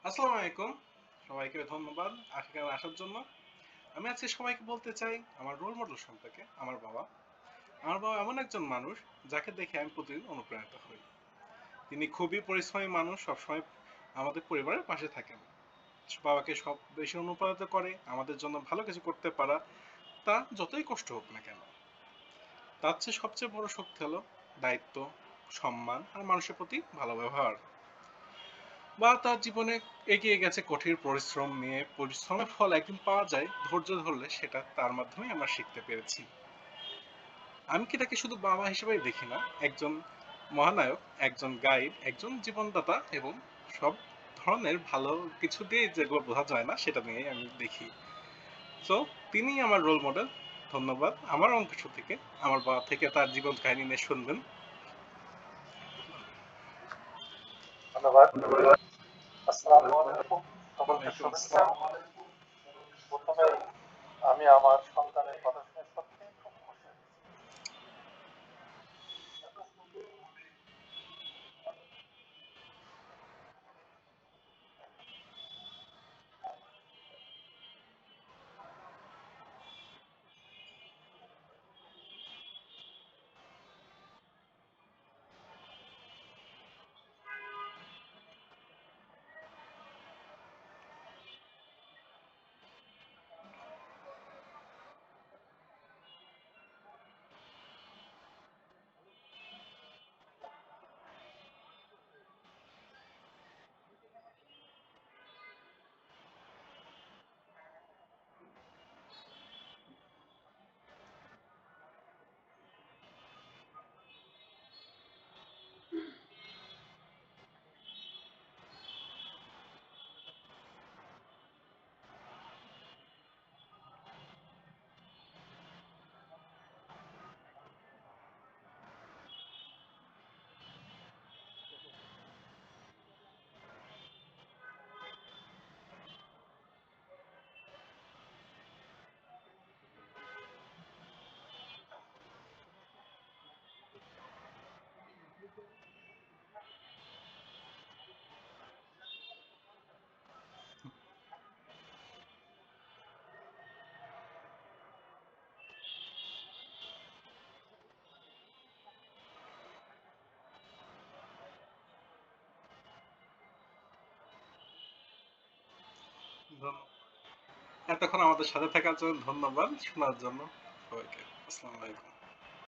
আসসালামু আলাইকুম। সবাইকে ধন্যবাদ এখানে আসার জন্য। আমি আজকে সবাইকে বলতে চাই আমার রোল মডেল সম্পর্কে আমার বাবা। আমার বাবা এমন একজন মানুষ যাকে দেখে আমি প্রতিদিন অনুপ্রাণিত হই। তিনি খুবই পরিশ্রমী মানুষ, সবসময় আমাদের পরিবারের পাশে থাকেন। বাবাকে সব বেশি অনুপ্রাণিত করে আমাদের জন্য ভালো কিছু করতে পারা, তা যতই কষ্ট হোক না কেন। তার চেয়ে সবচেয়ে বড় শক্তি হলো দায়িত্ব, সম্মান আর মানুষের প্রতি ভালো ব্যবহার। বা তার জীবনে এগিয়ে গেছে কঠিন পরিশ্রম নিয়ে। পরিশ্রমের ফল একদিন পাওয়া যায়, ধৈর্য ধরলে সেটা তার মাধ্যমে আমরা শিখতে পেরেছি। আমি কি তাকে শুধু বাবা হিসেবেই দেখি না, একজন মহানায়ক, একজন গাইড, একজন জীবনদাতা এবং সব ধরনের ভালো কিছু দিয়ে যেগুলো বোঝা যায় না সেটা নিয়েই আমি দেখি। তো তিনি আমার রোল মডেল। ধন্যবাদ আমার অংশ থেকে, আমার বাবা থেকে তার জীবন কাহিনী নিয়ে শুনবেন। ধন্যবাদ। আসসালামু আলাইকুম, সকলকে ওয়ালাইকুম শুভেচ্ছা। আসসালাম। প্রথমেই আমি আমার সন্তানের কথা শুনে সত্যিই খুব খুশি হয়েছি। এতক্ষণ আমাদের সাথে থাকার জন্য ধন্যবাদ, শোনার জন্য সবাইকে। আসসালামু আলাইকুম।